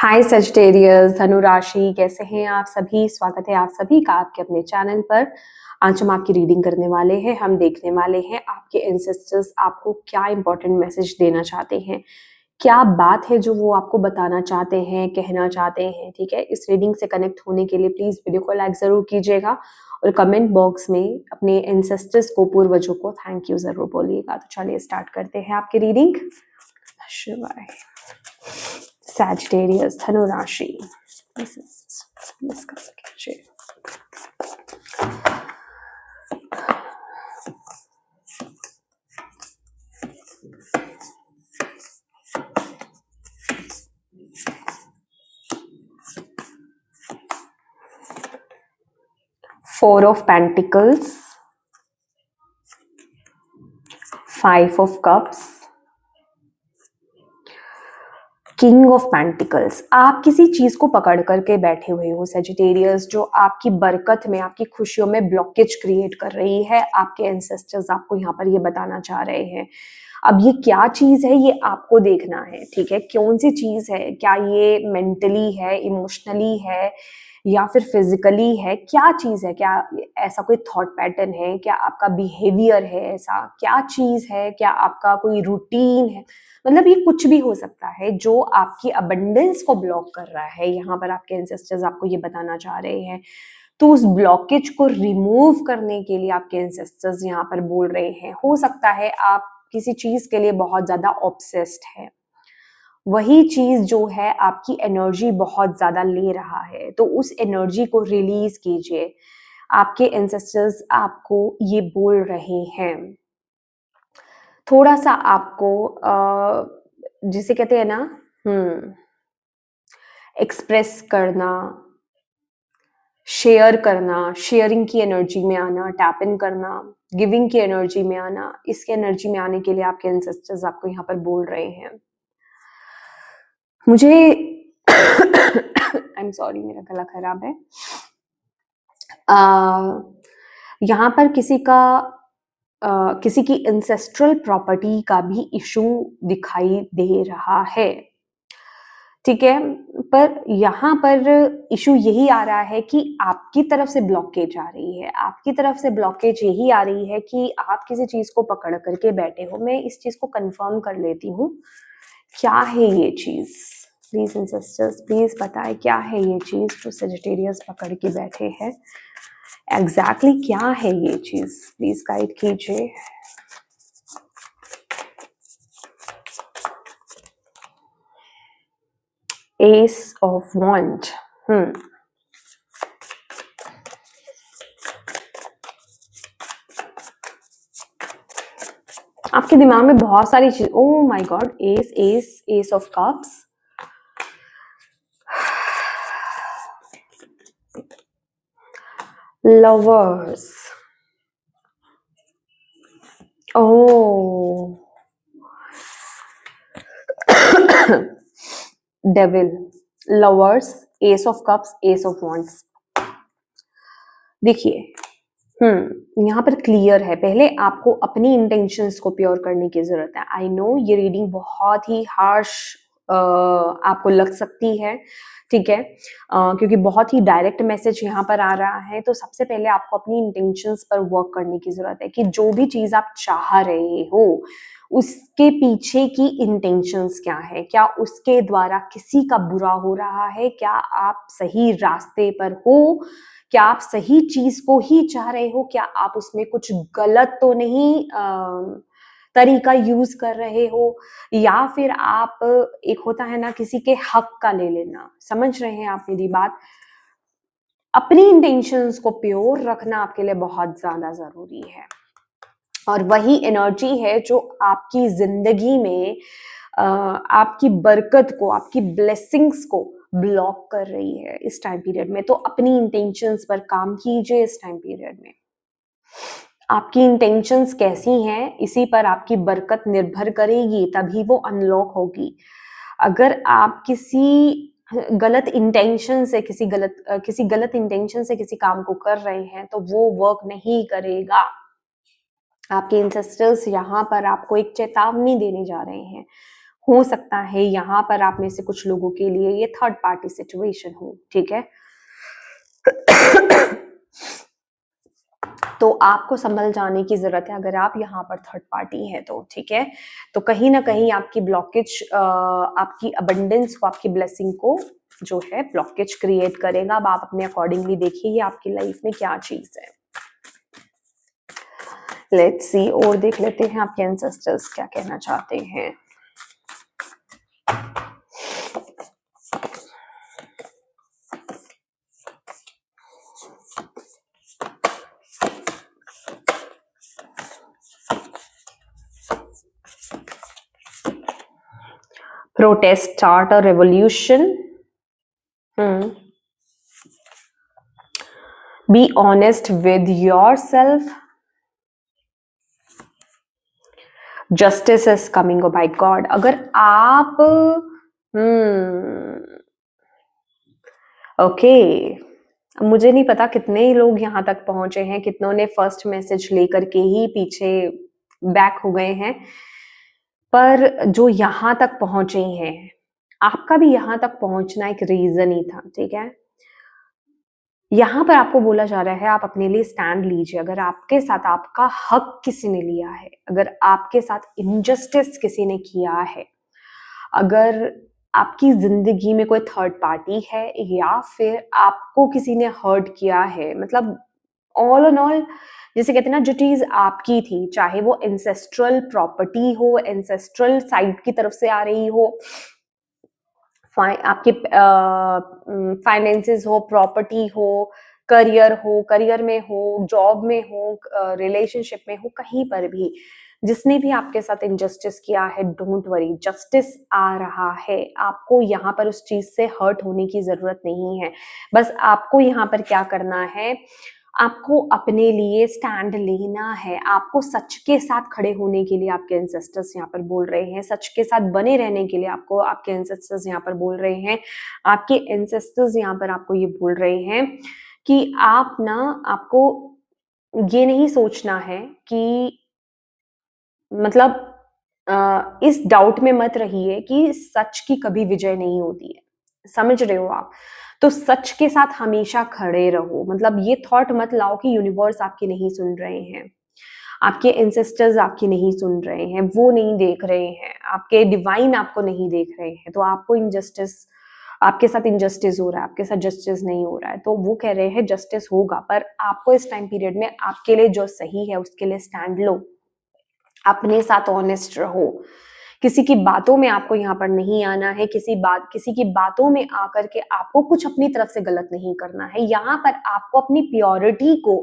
हाय Sagittarius, धनु राशि, कैसे हैं आप सभी। स्वागत है आप सभी का आपके अपने चैनल पर। आज हम आपकी रीडिंग करने वाले हैं। हम देखने वाले हैं आपके एंसेस्टर्स आपको क्या इंपॉर्टेंट मैसेज देना चाहते हैं, क्या बात है जो वो आपको बताना चाहते हैं, कहना चाहते हैं। ठीक है, इस रीडिंग से कनेक्ट होने के लिए प्लीज वीडियो को लाइक जरूर कीजिएगा और कमेंट बॉक्स में अपने एंसेस्टर्स को, पूर्वजों को थैंक यू जरूर बोलिएगा। तो चलिए स्टार्ट करते हैं आपकी रीडिंग। शिवाय। Sagittarius, धनु राशि, डिस्कस कीजिए। Four of Pentacles, Five of Cups, king of pentacles. आप किसी चीज को पकड़ करके बैठे हुए हो सेजिटेरियस, जो आपकी बरकत में, आपकी खुशियों में ब्लॉकेज क्रिएट कर रही है। आपके एंसेस्टर्स आपको यहाँ पर ये बताना चाह रहे हैं। अब ये क्या चीज है ये आपको देखना है। ठीक है, कौन सी चीज है, क्या ये मेंटली है, इमोशनली है या फिर फिजिकली है, क्या चीज है, क्या ऐसा कोई थॉट पैटर्न है, क्या आपका बिहेवियर है, ऐसा क्या चीज है, क्या आपका कोई रूटीन है। मतलब ये कुछ भी हो सकता है जो आपकी अबंडेंस को ब्लॉक कर रहा है। यहाँ पर आपके एंसेस्टर्स आपको ये बताना चाह रहे हैं। तो उस ब्लॉकेज को रिमूव करने के लिए आपके एंसेस्टर्स यहाँ पर बोल रहे हैं। हो सकता है आप किसी चीज के लिए बहुत ज्यादा ऑब्सेस्ड है, वही चीज जो है आपकी एनर्जी बहुत ज्यादा ले रहा है, तो उस एनर्जी को रिलीज कीजिए। आपके एंसेस्टर्स आपको ये बोल रहे हैं। थोड़ा सा आपको जिसे कहते हैं ना, एक्सप्रेस करना, शेयर करना, शेयरिंग की एनर्जी में आना, टैप इन करना, गिविंग की एनर्जी में आना, इसके एनर्जी में आने के लिए आपके एंसेस्टर्स आपको यहाँ पर बोल रहे हैं। मुझे आई एम सॉरी, मेरा गला खराब है। यहाँ पर किसी की इंसेस्ट्रल प्रॉपर्टी का भी इशू दिखाई दे रहा है। ठीक है, पर यहाँ पर इशू यही आ रहा है कि आपकी तरफ से ब्लॉकेज आ रही है। आपकी तरफ से ब्लॉकेज यही आ रही है कि आप किसी चीज को पकड़ करके बैठे हो। मैं इस चीज को कंफर्म कर लेती हूँ, क्या है ये चीज। प्लीज इंसेस्टर्स, प्लीज बताएं क्या है ये चीज जो सेजिटेरियस पकड़ के बैठे हैं। एग्जैक्टली क्या है ये चीज, प्लीज गाइड कीजिए। Ace of wand. आपके दिमाग में बहुत सारी चीज, oh my god, ace ace ace of cups, lovers, oh devil, lovers, ace of cups, ace of wands. देखिए, यहाँ पर क्लियर है। पहले आपको अपनी इंटेंशंस को प्योर करने की जरूरत है। आई नो ये रीडिंग बहुत ही हार्श आपको लग सकती है, ठीक है, क्योंकि बहुत ही डायरेक्ट मैसेज यहाँ पर आ रहा है। तो सबसे पहले आपको अपनी इंटेंशंस पर वर्क करने की जरूरत है कि जो भी चीज आप चाह रहे हो उसके पीछे की इंटेंशंस क्या है, क्या उसके द्वारा किसी का बुरा हो रहा है, क्या आप सही रास्ते पर हो, क्या आप सही चीज को ही चाह रहे हो, क्या आप उसमें कुछ गलत तो नहीं तरीका यूज कर रहे हो, या फिर आप, एक होता है ना किसी के हक का ले लेना। समझ रहे हैं आप मेरी बात। अपनी इंटेंशंस को प्योर रखना आपके लिए बहुत ज्यादा जरूरी है, और वही एनर्जी है जो आपकी जिंदगी में आपकी बरकत को, आपकी ब्लेसिंग्स को ब्लॉक कर रही है इस टाइम पीरियड में। तो अपनी इंटेंशंस पर काम कीजिए इस टाइम पीरियड में। आपकी इंटेंशंस कैसी हैं, इसी पर आपकी बरकत निर्भर करेगी, तभी वो अनलॉक होगी। अगर आप किसी गलत इंटेंशन से किसी गलत इंटेंशन से किसी काम को कर रहे हैं तो वो वर्क नहीं करेगा। आपके इंसेस्टर्स यहाँ पर आपको एक चेतावनी देने जा रहे हैं। हो सकता है यहाँ पर आप में से कुछ लोगों के लिए ये थर्ड पार्टी सिचुएशन हो, ठीक है। तो आपको संभल जाने की जरूरत है अगर आप यहाँ पर थर्ड पार्टी हैं तो, ठीक है। तो कहीं ना कहीं आपकी ब्लॉकेज आपकी अबंडेंस को, आपकी ब्लेसिंग को जो है ब्लॉकेज क्रिएट करेगा। अब आप अपने अकॉर्डिंगली देखिए आपकी लाइफ में क्या चीज है। लेट्स सी, और देख लेते हैं आपके एंसेस्टर्स क्या कहना चाहते हैं। Protest, start a revolution. Be honest with yourself. Justice is coming. Oh my God. अगर आप ओके, मुझे नहीं पता कितने लोग यहाँ तक पहुंचे हैं, कितनों ने फर्स्ट मैसेज लेकर के ही पीछे बैक हो गए हैं, पर जो यहाँ तक पहुंचे हैं, आपका भी यहाँ तक पहुंचना एक रीजन ही था, ठीक है। यहाँ पर आपको बोला जा रहा है आप अपने लिए स्टैंड लीजिए। अगर आपके साथ आपका हक किसी ने लिया है, अगर आपके साथ इनजस्टिस किसी ने किया है, अगर आपकी जिंदगी में कोई थर्ड पार्टी है या फिर आपको किसी ने हर्ट किया है, मतलब ऑल एंड ऑल जैसे कहते हैं ना, जो चीज आपकी थी, चाहे वो एंसेस्ट्रल प्रॉपर्टी हो, एंसेस्ट्रल साइड की तरफ से आ रही हो, आपके फाइनेंसेस हो, प्रॉपर्टी हो, करियर हो, करियर में हो, जॉब में हो, रिलेशनशिप में हो, कहीं पर भी जिसने भी आपके साथ इनजस्टिस किया है, डोंट वरी, जस्टिस आ रहा है। आपको यहाँ पर उस चीज से हर्ट होने की जरूरत नहीं है। बस आपको यहाँ पर क्या करना है, आपको अपने लिए स्टैंड लेना है। आपको सच के साथ खड़े होने के लिए आपके एंसेस्टर्स यहाँ पर बोल रहे हैं, सच के साथ बने रहने के लिए आपको आपके एंसेस्टर्स यहाँ पर बोल रहे हैं। आपके एंसेस्टर्स यहाँ पर आपको ये बोल रहे हैं कि आप ना, आपको ये नहीं सोचना है कि मतलब इस डाउट में मत रहिए कि सच की कभी विजय नहीं होती है। समझ रहे हो आप? तो सच के साथ हमेशा खड़े रहो। मतलब ये थॉट मत लाओ कि यूनिवर्स आपकी नहीं सुन रहे हैं, आपके एंसेस्टर्स आपकी नहीं सुन रहे हैं, वो नहीं देख रहे हैं, आपके डिवाइन आपको नहीं देख रहे हैं, तो आपको इनजस्टिस, आपके साथ इनजस्टिस हो रहा है, आपके साथ जस्टिस नहीं हो रहा है। तो वो कह रहे हैं जस्टिस होगा, पर आपको इस टाइम पीरियड में आपके लिए जो सही है उसके लिए स्टैंड लो, अपने साथ ऑनेस्ट रहो। किसी की बातों में आपको यहाँ पर नहीं आना है, किसी की बातों में आकर के आपको कुछ अपनी तरफ से गलत नहीं करना है। यहाँ पर आपको अपनी प्योरिटी को,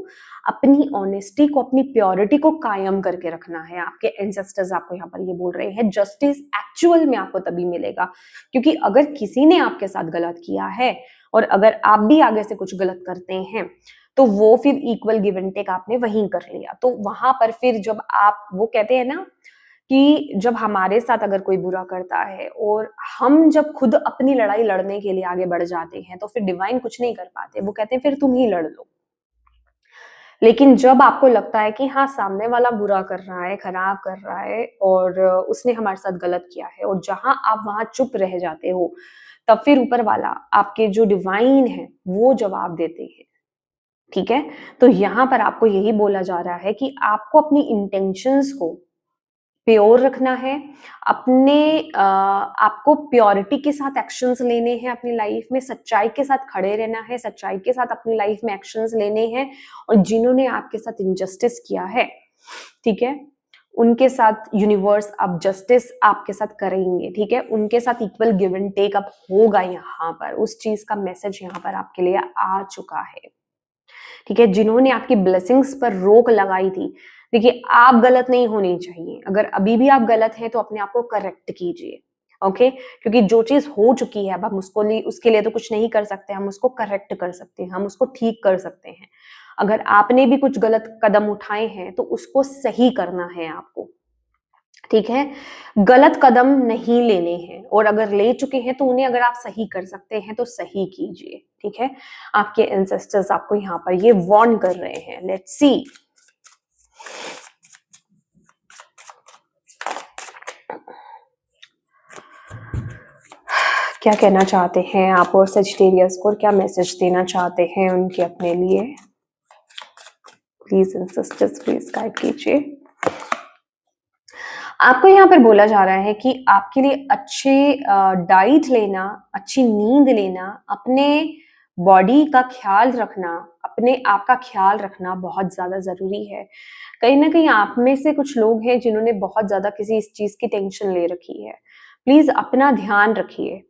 अपनी ऑनेस्टी को, अपनी प्योरिटी को कायम करके रखना है। आपके एंसेस्टर्स आपको यहाँ पर ये बोल रहे हैं, जस्टिस एक्चुअल में आपको तभी मिलेगा, क्योंकि अगर किसी ने आपके साथ गलत किया है और अगर आप भी आगे से कुछ गलत करते हैं, तो वो फिर इक्वल गिव एंड टेक आपने वहीं कर लिया। तो वहां पर फिर जब आप, वो कहते हैं ना कि जब हमारे साथ अगर कोई बुरा करता है और हम जब खुद अपनी लड़ाई लड़ने के लिए आगे बढ़ जाते हैं, तो फिर डिवाइन कुछ नहीं कर पाते, वो कहते हैं फिर तुम ही लड़ लो। लेकिन जब आपको लगता है कि हाँ, सामने वाला बुरा कर रहा है, खराब कर रहा है और उसने हमारे साथ गलत किया है, और जहां आप वहां चुप रह जाते हो, तब फिर ऊपर वाला, आपके जो डिवाइन है, वो जवाब देते हैं। ठीक है, तो यहाँ पर आपको यही बोला जा रहा है कि आपको अपनी इंटेंशंस को प्योर रखना है, अपने आपको प्योरिटी के साथ एक्शंस लेने हैं अपनी लाइफ में, सच्चाई के साथ खड़े रहना है, सच्चाई के साथ अपनी लाइफ में एक्शंस लेने हैं। और जिन्होंने आपके साथ इनजस्टिस किया है, ठीक है, उनके साथ यूनिवर्स अब जस्टिस आपके साथ करेंगे, ठीक है, उनके साथ इक्वल गिव एंड टेक अब होगा। यहाँ पर उस चीज का मैसेज यहाँ पर आपके लिए आ चुका है, ठीक है। जिन्होंने आपकी ब्लेसिंग्स पर रोक लगाई थी, देखिए आप गलत नहीं होनी चाहिए, अगर अभी भी आप गलत हैं तो अपने आप को करेक्ट कीजिए, ओके, क्योंकि जो चीज हो चुकी है अब हम उसके लिए तो कुछ नहीं कर सकते, हम उसको करेक्ट कर सकते हैं, हम उसको ठीक कर सकते हैं। अगर आपने भी कुछ गलत कदम उठाए हैं तो उसको सही करना है आपको, ठीक है, गलत कदम नहीं लेने हैं, और अगर ले चुके हैं तो उन्हें अगर आप सही कर सकते हैं तो सही कीजिए, ठीक है। आपके एंसेस्टर्स आपको यहाँ पर ये वार्न कर रहे हैं। लेट्स सी, क्या कहना चाहते हैं आप और सेजिटेरियस को, और क्या मैसेज देना चाहते हैं उनके अपने लिए? प्लीज एंसेस्टर्स प्लीज गाइड कीजिए। आपको यहाँ पर बोला जा रहा है कि आपके लिए अच्छे डाइट लेना, अच्छी नींद लेना, अपने बॉडी का ख्याल रखना, अपने आप का ख्याल रखना बहुत ज़्यादा ज़रूरी है। कहीं न कहीं आप में से कुछ लोग हैं जिन्होंने बहुत ज़्यादा किसी इस चीज़ की टेंशन ले रखी है। प्लीज़ अपना ध्यान रखिए।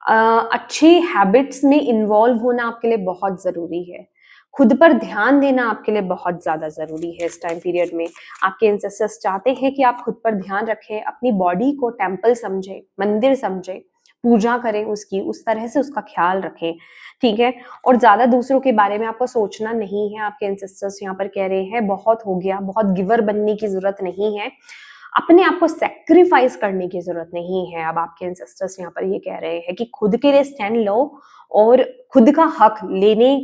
अच्छी हैबिट्स में इन्वॉल्व होना आपके लिए बहुत ज़रूरी है। खुद पर ध्यान देना आपके लिए बहुत ज़्यादा ज़रूरी है इस टाइम पीरियड में। आपके एंसेस्टर्स चाहते हैं कि आप खुद पर ध्यान रखें, अपनी बॉडी को टेम्पल समझें, मंदिर समझें, पूजा करें उसकी, उस तरह से उसका ख्याल रखें, ठीक है? और ज़्यादा दूसरों के बारे में आपको सोचना नहीं है, आपके एंसेस्टर्स यहाँ पर कह रहे हैं, बहुत हो गया, बहुत गिवर बनने की ज़रूरत नहीं है। अपने आप को सैक्रिफाइस करने की ज़रूरत नहीं है। अब आपके एंसेस्टर्स यहाँ पर ये कह रहे हैं कि खुद के लिए स्टैंड लो और खुद का हक लेने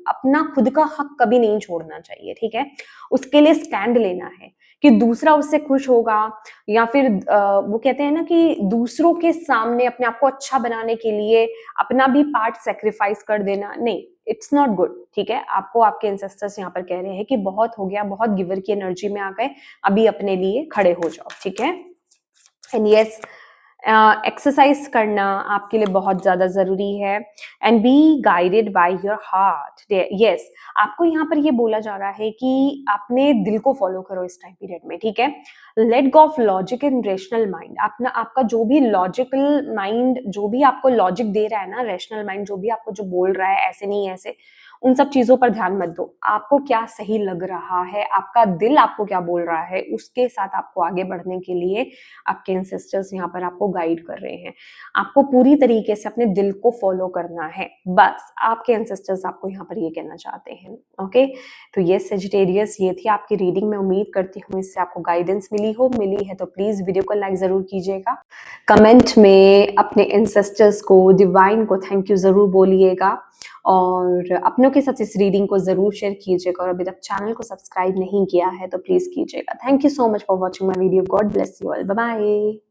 अपना खुद का हक कभी नहीं छोड़ना चाहिए, ठीक है? उसके लिए स्टैंड लेना है कि दूसरा उससे खुश होगा या फिर वो कहते हैं ना कि दूसरों के सामने अपने आप को अच्छा बनाने के लिए अपना भी पार्ट सैक्रिफाइस कर देना, नहीं, इट्स नॉट गुड, ठीक है? आपको आपके एंसेस्टर्स यहाँ पर कह रहे हैं कि बहुत हो गया, बहुत गिवर की एनर्जी में आ गए, अभी अपने लिए खड़े हो जाओ, ठीक है? एंड यस, एक्सरसाइज करना आपके लिए बहुत ज़्यादा ज़रूरी है and be guided by your heart. Yes, आपको यहाँ पर ये बोला जा रहा है कि अपने दिल को फॉलो करो इस टाइम पीरियड में, ठीक है? Let go of logic and rational mind. अपना आपका जो भी लॉजिकल माइंड जो भी आपको लॉजिक दे रहा है ना, रेशनल माइंड जो भी आपको जो बोल रहा है ऐसे नहीं ऐसे, उन सब चीजों पर ध्यान मत दो। आपको क्या सही लग रहा है, आपका दिल आपको क्या बोल रहा है, उसके साथ आपको आगे बढ़ने के लिए आपके एंसेस्टर्स यहाँ पर आपको गाइड कर रहे हैं। आपको पूरी तरीके से अपने दिल को फॉलो करना है, बस आपके एंसेस्टर्स आपको यहाँ पर ये कहना चाहते हैं। ओके, तो ये सेजिटेरियस, ये थी आपकी रीडिंग। मैं उम्मीद करती हूँ इससे आपको गाइडेंस मिली है तो प्लीज वीडियो को लाइक जरूर कीजिएगा। कमेंट में अपने एंसेस्टर्स को, डिवाइन को थैंक यू जरूर बोलिएगा और अपनों के साथ इस रीडिंग को जरूर शेयर कीजिएगा। और अभी तक चैनल को सब्सक्राइब नहीं किया है तो प्लीज कीजिएगा। Thank you so much for watching my video. God bless you all. Bye bye.